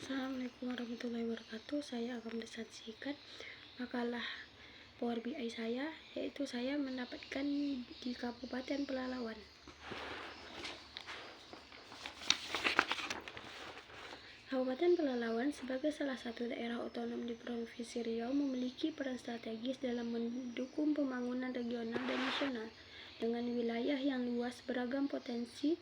Assalamualaikum warahmatullahi wabarakatuh. Saya akan mensaksikan makalah Power BI saya, yaitu saya mendapatkan di Kabupaten Pelalawan. Kabupaten Pelalawan sebagai salah satu daerah otonom di Provinsi Riau memiliki peran strategis dalam mendukung pembangunan regional dan nasional. Dengan wilayah yang luas, beragam potensi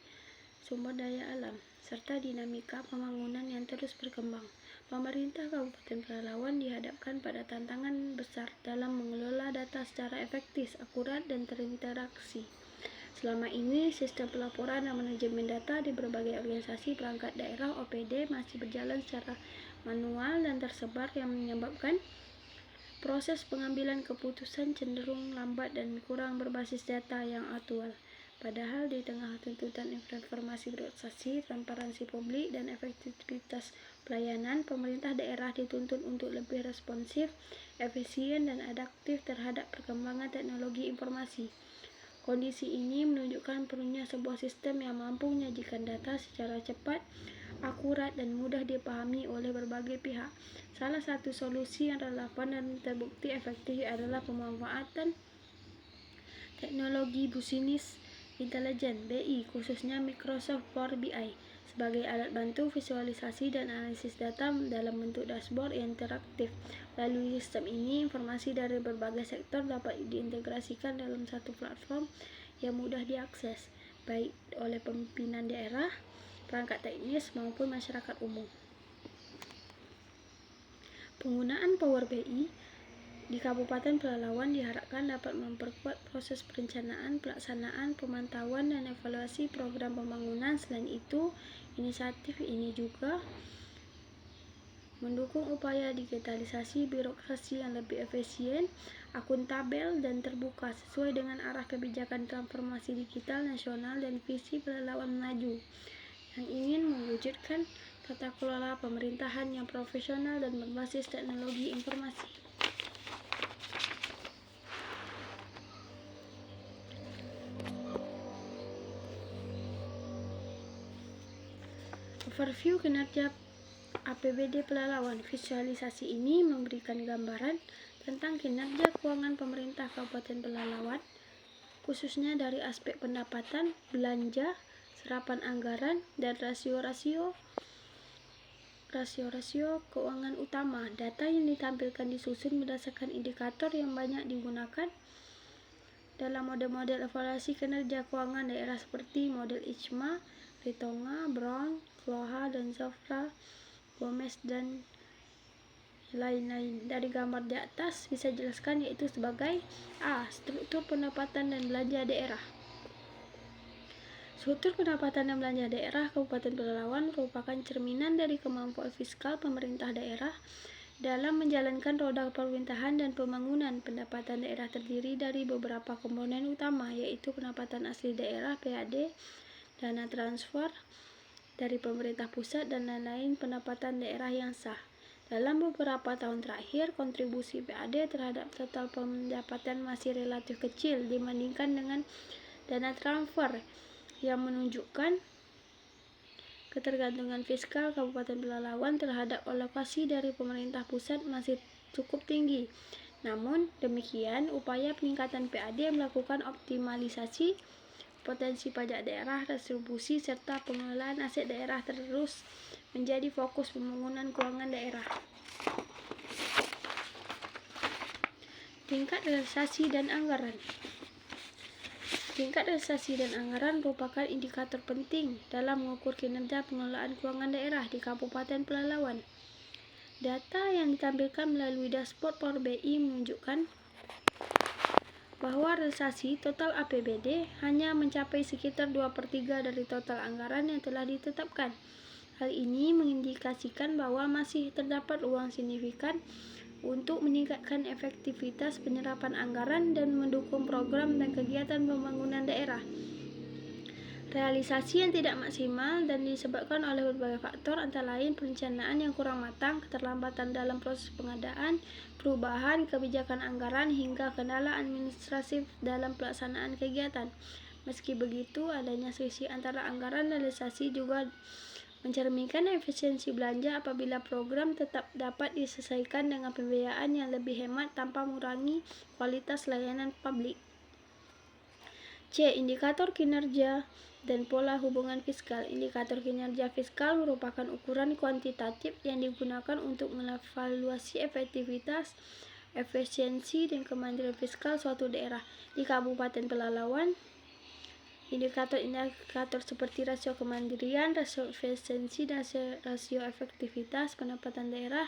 sumber daya alam, serta dinamika pembangunan yang terus berkembang, pemerintah Kabupaten Pelalawan dihadapkan pada tantangan besar dalam mengelola data secara efektif, akurat, dan terinteraksi. Selama ini, sistem pelaporan dan manajemen data di berbagai organisasi perangkat daerah (OPD) masih berjalan secara manual dan tersebar, yang menyebabkan proses pengambilan keputusan cenderung lambat dan kurang berbasis data yang aktual. Padahal di tengah tuntutan informasi berorganisasi, transparansi publik, dan efektivitas pelayanan, pemerintah daerah dituntut untuk lebih responsif, efisien, dan adaptif terhadap perkembangan teknologi informasi. Kondisi ini menunjukkan perlunya sebuah sistem yang mampu menyajikan data secara cepat, akurat, dan mudah dipahami oleh berbagai pihak. Salah satu solusi yang relevan dan terbukti efektif adalah pemanfaatan teknologi bisnis intelijen (BI), khususnya Microsoft Power BI, sebagai alat bantu visualisasi dan analisis data dalam bentuk dashboard yang interaktif. Melalui sistem ini, informasi dari berbagai sektor dapat diintegrasikan dalam satu platform yang mudah diakses, baik oleh pimpinan daerah, perangkat teknis, maupun masyarakat umum. Penggunaan Power BI di Kabupaten Pelalawan diharapkan dapat memperkuat proses perencanaan, pelaksanaan, pemantauan, dan evaluasi program pembangunan. Selain itu, inisiatif ini juga mendukung upaya digitalisasi birokrasi yang lebih efisien, akuntabel, dan terbuka, sesuai dengan arah kebijakan transformasi digital nasional dan visi Pelalawan Maju, yang ingin mewujudkan tata kelola pemerintahan yang profesional dan berbasis teknologi informasi. Overview kinerja APBD Pelalawan. Visualisasi ini memberikan gambaran tentang kinerja keuangan pemerintah Kabupaten Pelalawan, khususnya dari aspek pendapatan, belanja, serapan anggaran, dan rasio-rasio keuangan utama. Data yang ditampilkan disusun berdasarkan indikator yang banyak digunakan dalam model-model evaluasi kinerja keuangan daerah seperti model ICMA, Ritonga, Brown, Floha, dan Zofra, Gomez, dan lain-lain. Dari gambar di atas bisa dijelaskan, yaitu sebagai A. Struktur pendapatan dan belanja daerah. Struktur pendapatan dan belanja daerah Kabupaten Pelalawan merupakan cerminan dari kemampuan fiskal pemerintah daerah dalam menjalankan roda pemerintahan dan pembangunan. Pendapatan daerah terdiri dari beberapa komponen utama, yaitu pendapatan asli daerah (PAD), dana transfer dari pemerintah pusat, dan lain-lain pendapatan daerah yang sah. Dalam beberapa tahun terakhir, kontribusi PAD terhadap total pendapatan masih relatif kecil dibandingkan dengan dana transfer, yang menunjukkan ketergantungan fiskal Kabupaten Pelalawan terhadap alokasi dari pemerintah pusat masih cukup tinggi. Namun demikian, upaya peningkatan PAD melakukan optimalisasi potensi pajak daerah, distribusi, serta pengelolaan aset daerah terus menjadi fokus pembangunan keuangan daerah. Tingkat realisasi dan anggaran. Tingkat realisasi dan anggaran merupakan indikator penting dalam mengukur kinerja pengelolaan keuangan daerah di Kabupaten Pelalawan. Data yang ditampilkan melalui dashboard Power BI menunjukkan bahwa realisasi total APBD hanya mencapai sekitar 2/3 dari total anggaran yang telah ditetapkan. Hal ini mengindikasikan bahwa masih terdapat ruang signifikan untuk meningkatkan efektivitas penyerapan anggaran dan mendukung program dan kegiatan pembangunan daerah. Realisasi yang tidak maksimal dan disebabkan oleh berbagai faktor, antara lain perencanaan yang kurang matang, keterlambatan dalam proses pengadaan, perubahan kebijakan anggaran, hingga kendala administratif dalam pelaksanaan kegiatan. Meski begitu, adanya selisih antara anggaran dan realisasi juga mencerminkan efisiensi belanja apabila program tetap dapat diselesaikan dengan pembiayaan yang lebih hemat tanpa mengurangi kualitas layanan publik. C. Indikator kinerja dan pola hubungan fiskal. Indikator kinerja fiskal merupakan ukuran kuantitatif yang digunakan untuk mengevaluasi efektivitas, efisiensi, dan kemandirian fiskal suatu daerah. Di Kabupaten Pelalawan, indikator seperti rasio kemandirian, rasio efisiensi, dan rasio efektivitas pendapatan daerah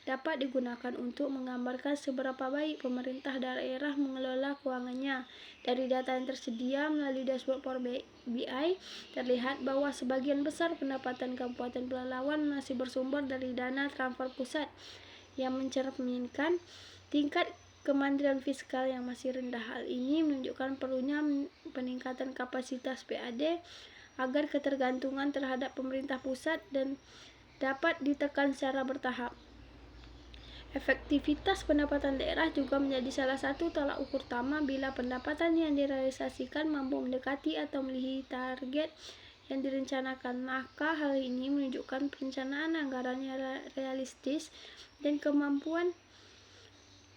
dapat digunakan untuk menggambarkan seberapa baik pemerintah daerah mengelola keuangannya. Dari data yang tersedia melalui dashboard Power BI, terlihat bahwa sebagian besar pendapatan Kabupaten Pelalawan masih bersumber dari dana transfer pusat, yang mencerminkan tingkat kemandirian fiskal yang masih rendah. Hal ini menunjukkan perlunya peningkatan kapasitas PAD agar ketergantungan terhadap pemerintah pusat dan dapat ditekan secara bertahap. Efektivitas pendapatan daerah juga menjadi salah satu tolak ukur utama. Bila pendapatan yang direalisasikan mampu mendekati atau melebihi target yang direncanakan, maka hal ini menunjukkan perencanaan anggaran yang realistis dan kemampuan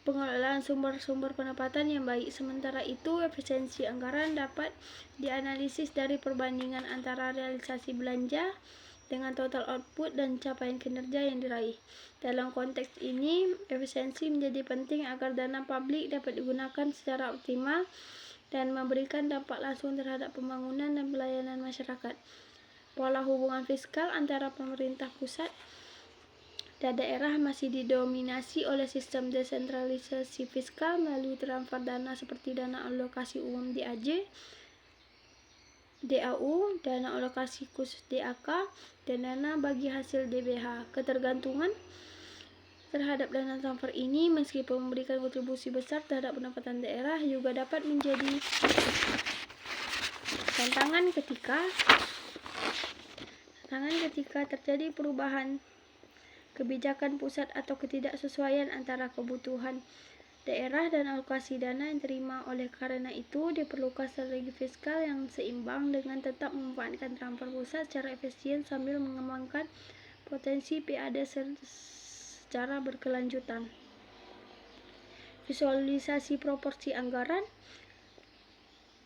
pengelolaan sumber-sumber pendapatan yang baik. Sementara itu, efisiensi anggaran dapat dianalisis dari perbandingan antara realisasi belanja dengan total output dan capaian kinerja yang diraih. Dalam konteks ini, efisiensi menjadi penting agar dana publik dapat digunakan secara optimal dan memberikan dampak langsung terhadap pembangunan dan pelayanan masyarakat. Pola hubungan fiskal antara pemerintah pusat dan daerah masih didominasi oleh sistem desentralisasi fiskal melalui transfer dana seperti dana alokasi umum DAJ, DAU, dana alokasi khusus DAK, dan dana bagi hasil DBH. Ketergantungan terhadap dana transfer ini, meskipun memberikan kontribusi besar terhadap pendapatan daerah, juga dapat menjadi tantangan ketika terjadi perubahan kebijakan pusat atau ketidaksesuaian antara kebutuhan daerah dan alokasi dana yang diterima. Oleh karena itu, diperlukan strategi fiskal yang seimbang dengan tetap memanfaatkan transfer pusat secara efisien sambil mengembangkan potensi PAD secara berkelanjutan. Visualisasi proporsi anggaran.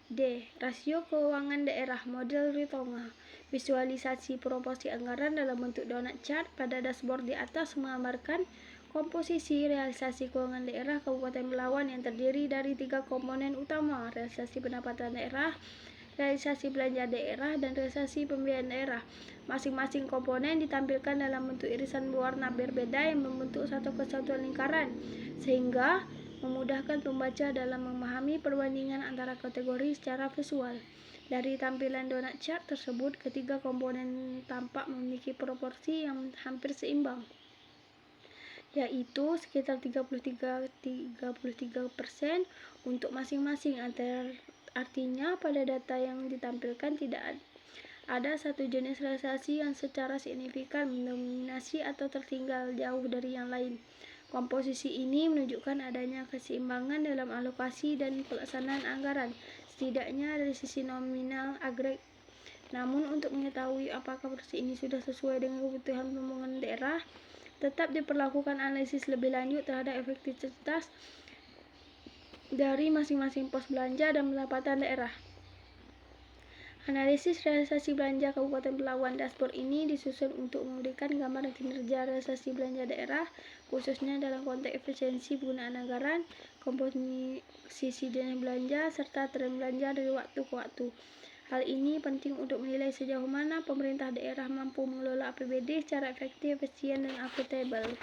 D. Rasio keuangan daerah model Ritonga. Visualisasi proporsi anggaran dalam bentuk donut chart pada dashboard di atas menggambarkan komposisi realisasi keuangan daerah Kabupaten Pelalawan yang terdiri dari 3 komponen utama: realisasi pendapatan daerah, realisasi belanja daerah, dan realisasi pembiayaan daerah. Masing-masing komponen ditampilkan dalam bentuk irisan berwarna berbeda yang membentuk satu kesatuan lingkaran, sehingga memudahkan pembaca dalam memahami perbandingan antara kategori secara visual. Dari tampilan donut chart tersebut, ketiga komponen tampak memiliki proporsi yang hampir seimbang, yaitu sekitar 33% untuk masing-masing. Artinya, pada data yang ditampilkan tidak ada satu jenis realisasi yang secara signifikan mendominasi atau tertinggal jauh dari yang lain. Komposisi ini menunjukkan adanya keseimbangan dalam alokasi dan pelaksanaan anggaran, setidaknya dari sisi nominal agregat. Namun, untuk mengetahui apakah proporsi ini sudah sesuai dengan kebutuhan pembangunan daerah, tetap diperlakukan analisis lebih lanjut terhadap efektivitas dari masing-masing pos belanja dan pendapatan daerah. Analisis realisasi belanja Kabupaten Pelalawan. Dashboard ini disusun untuk memberikan gambaran kinerja realisasi belanja daerah, khususnya dalam konteks efisiensi penggunaan anggaran, komposisi dana belanja, serta tren belanja dari waktu ke waktu. Hal ini penting untuk menilai sejauh mana pemerintah daerah mampu mengelola APBD secara efektif, efisien, dan akuntabel.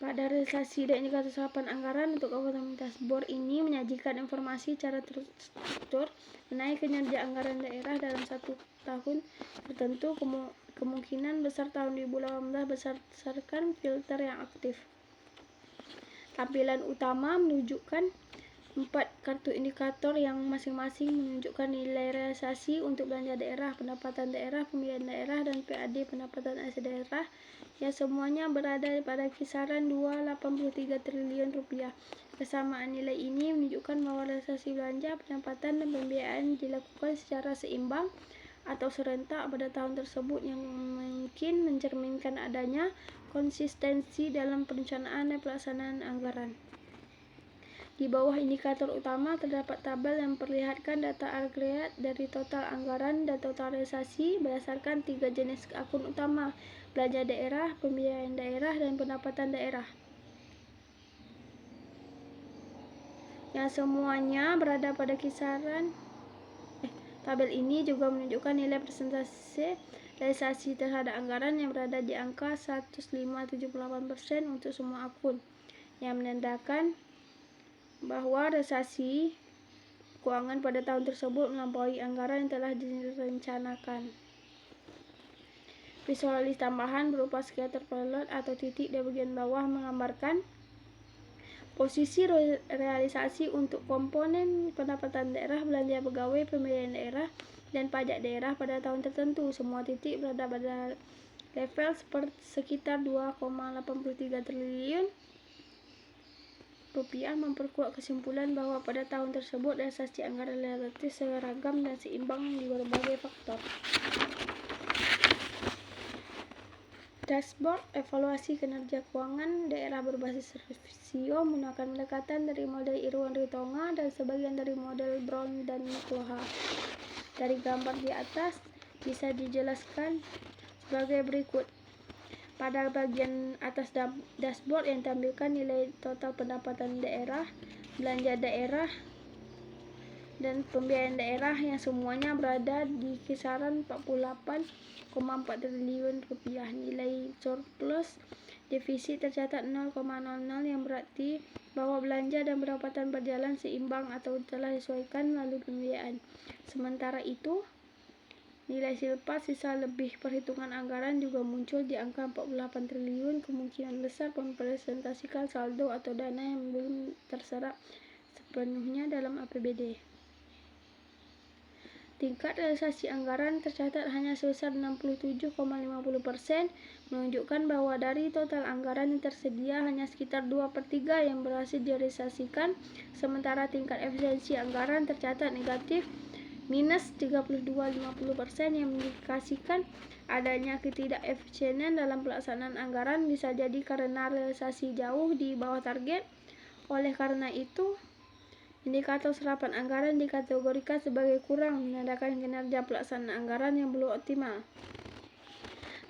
Pada realisasi dan indikator serapan anggaran untuk Kabupaten, dashboard ini menyajikan informasi secara terstruktur mengenai kinerja anggaran daerah dalam satu tahun tertentu. Kemungkinan besar tahun 2018 berdasarkan filter yang aktif. Tampilan utama menunjukkan 4 kartu indikator yang masing-masing menunjukkan nilai realisasi untuk belanja daerah, pendapatan daerah, pembiayaan daerah, dan PAD pendapatan asli daerah, yang semuanya berada pada kisaran 2,83 triliun rupiah. Kesamaan nilai ini menunjukkan bahwa realisasi belanja, pendapatan, dan pembiayaan dilakukan secara seimbang atau serentak pada tahun tersebut, yang mungkin mencerminkan adanya konsistensi dalam perencanaan dan pelaksanaan anggaran. Di bawah indikator utama terdapat tabel yang memperlihatkan data agregat dari total anggaran dan total realisasi berdasarkan 3 jenis akun utama: belanja daerah, pembiayaan daerah, dan pendapatan daerah, yang semuanya berada pada kisaran. Tabel ini juga menunjukkan nilai persentase realisasi terhadap anggaran yang berada di angka 105,78% untuk semua akun, yang menandakan bahwa realisasi keuangan pada tahun tersebut melampaui anggaran yang telah direncanakan. Visualis tambahan berupa scatter plot atau titik di bagian bawah menggambarkan posisi realisasi untuk komponen pendapatan daerah, belanja pegawai, pembiayaan daerah, dan pajak daerah pada tahun tertentu. Semua titik berada pada level sekitar 2,83 triliun rupiah, memperkuat kesimpulan bahwa pada tahun tersebut realisasi anggaran relatif seragam dan seimbang di berbagai faktor. Dashboard evaluasi kinerja keuangan daerah berbasis rasio menggunakan pendekatan dari model Irwin-Ritonga dan sebagian dari model Brown dan Koha. Dari gambar di atas bisa dijelaskan sebagai berikut. Pada bagian atas dashboard yang tampilkan nilai total pendapatan daerah, belanja daerah, dan pembiayaan daerah yang semuanya berada di kisaran 48,4 triliun rupiah. Nilai surplus defisit tercatat 0,00 yang berarti bahwa belanja dan pendapatan berjalan seimbang atau telah disesuaikan melalui pembiayaan. Sementara itu, nilai silpa sisa lebih perhitungan anggaran juga muncul di angka 48 triliun, kemungkinan besar mempresentasikan saldo atau dana yang belum terserap sepenuhnya dalam APBD. Tingkat realisasi anggaran tercatat hanya sebesar 67,50%, menunjukkan bahwa dari total anggaran yang tersedia hanya sekitar 2/3 yang berhasil direalisasikan, sementara tingkat efisiensi anggaran tercatat negatif minus 32,50%, yang mengindikasikan adanya ketidakefisienan dalam pelaksanaan anggaran, bisa jadi karena realisasi jauh di bawah target. Oleh karena itu, indikator serapan anggaran dikategorikan sebagai kurang, menandakan kinerja pelaksanaan anggaran yang belum optimal.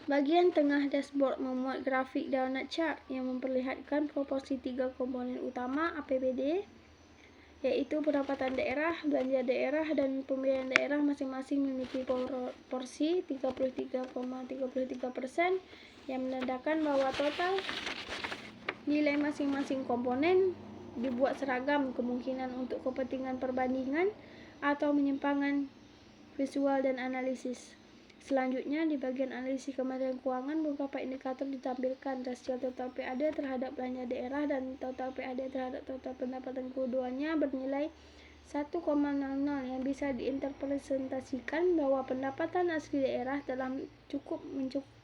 Bagian tengah dashboard memuat grafik donut chart yang memperlihatkan proporsi 3 komponen utama APBD, yaitu pendapatan daerah, belanja daerah, dan pembiayaan daerah masing-masing memiliki proporsi 33,33%, yang menandakan bahwa total nilai masing-masing komponen dibuat seragam, kemungkinan untuk kepentingan perbandingan atau penyimpangan visual dan analisis. Selanjutnya, di bagian analisis Kementerian Keuangan, beberapa indikator ditampilkan. Rasio total PAD terhadap belanja daerah dan total PAD terhadap total pendapatan keduanya bernilai 1,00, yang bisa diinterpretasikan bahwa pendapatan asli daerah telah cukup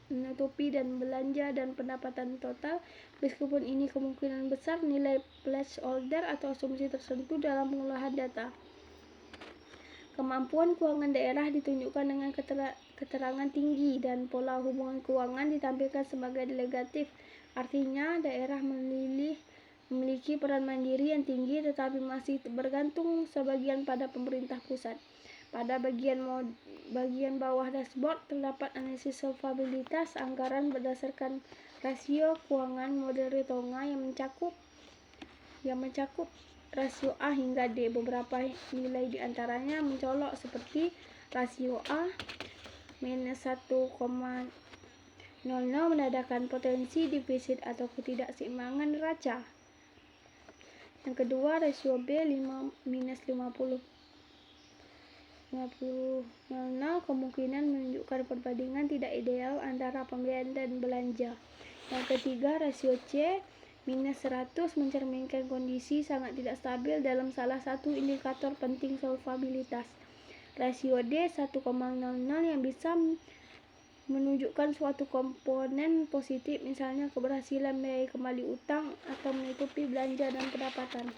menutupi dan belanja dan pendapatan total. Meskipun ini kemungkinan besar nilai placeholder atau asumsi tertentu dalam pengolahan data. Kemampuan keuangan daerah ditunjukkan dengan keterangan tinggi dan pola hubungan keuangan ditampilkan sebagai negatif. Artinya, daerah memiliki peran mandiri yang tinggi tetapi masih bergantung sebagian pada pemerintah pusat. Pada bagian bawah dashboard terdapat analisis solvabilitas anggaran berdasarkan rasio keuangan model Ritonga yang mencakup rasio A hingga D. Beberapa nilai di antaranya mencolok, seperti rasio A minus 1,00 menandakan potensi defisit atau ketidakseimbangan neraca. Yang kedua, rasio B minus 50,00 kemungkinan menunjukkan perbandingan tidak ideal antara pembiayaan dan belanja. Yang ketiga, rasio C minus 100 mencerminkan kondisi sangat tidak stabil dalam salah satu indikator penting solvabilitas. Rasio D 1,00 yang bisa menunjukkan suatu komponen positif, misalnya keberhasilan membayar kembali utang atau menutupi belanja dan pendapatan.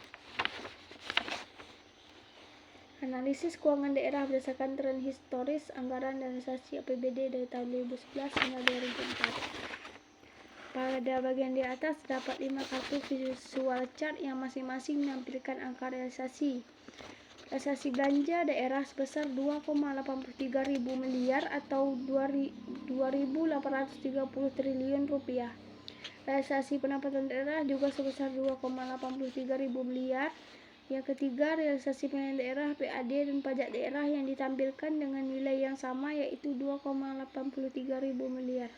Analisis keuangan daerah berdasarkan tren historis anggaran dan realisasi APBD dari tahun 2011 hingga 2004. Pada bagian di atas terdapat 5 kartu visual chart yang masing-masing menampilkan angka realisasi. Realisasi belanja daerah sebesar 2,83 ribu miliar atau 2.830 triliun rupiah. Realisasi pendapatan daerah juga sebesar 2,83 ribu miliar. Yang ketiga, realisasi pemilihan daerah, PAD, dan pajak daerah yang ditampilkan dengan nilai yang sama yaitu 2,83 ribu miliar.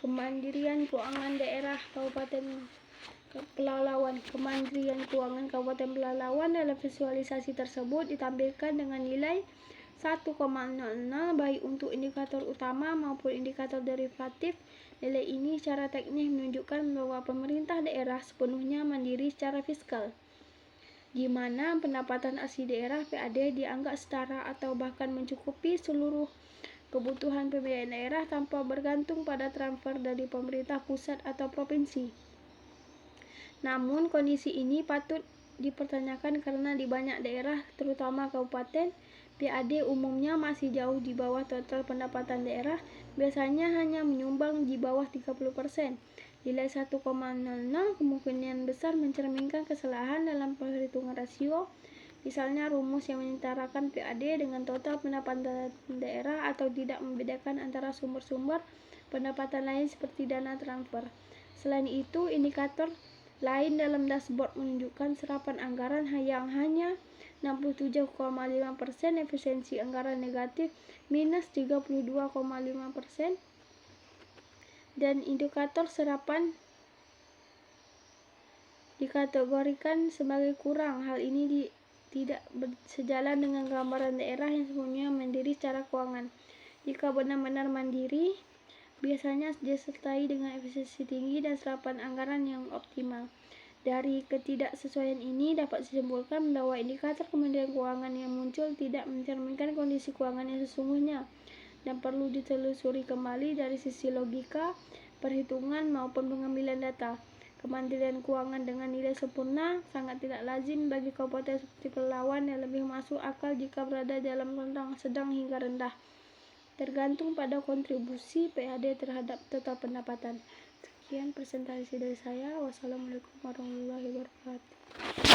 Kemandirian Keuangan Daerah Kabupaten Pelalawan. Kemandirian Keuangan Kabupaten Pelalawan dalam visualisasi tersebut ditampilkan dengan nilai 1,00 baik untuk indikator utama maupun indikator derivatif. Nilai ini secara teknis menunjukkan bahwa pemerintah daerah sepenuhnya mandiri secara fiskal, di mana pendapatan asli daerah PAD dianggap setara atau bahkan mencukupi seluruh kebutuhan pembiayaan daerah tanpa bergantung pada transfer dari pemerintah pusat atau provinsi. Namun kondisi ini patut dipertanyakan karena di banyak daerah, terutama kabupaten, PAD umumnya masih jauh di bawah total pendapatan daerah, biasanya hanya menyumbang di bawah 30%. Nilai 1,00 kemungkinan besar mencerminkan kesalahan dalam perhitungan rasio, misalnya rumus yang menyetarakan PAD dengan total pendapatan daerah atau tidak membedakan antara sumber-sumber pendapatan lain seperti dana transfer. Selain itu, indikator lain dalam dashboard menunjukkan serapan anggaran yang hanya 67,5%, efisiensi anggaran negatif minus 32,5%, dan indikator serapan dikategorikan sebagai kurang. Hal ini tidak sejalan dengan gambaran daerah yang sepenuhnya mandiri secara keuangan. Jika benar-benar mandiri, biasanya disertai dengan efisiensi tinggi dan serapan anggaran yang optimal. Dari ketidaksesuaian ini dapat disimpulkan bahwa indikator Kementerian Keuangan yang muncul tidak mencerminkan kondisi keuangan yang sesungguhnya dan perlu ditelusuri kembali dari sisi logika, perhitungan maupun pengambilan data. Kementerian Keuangan dengan nilai sempurna sangat tidak lazim bagi kabupaten seperti Pelalawan yang lebih masuk akal jika berada dalam rentang sedang hingga rendah, tergantung pada kontribusi PAD terhadap total pendapatan. Sekian presentasi dari saya. Wassalamualaikum warahmatullahi wabarakatuh.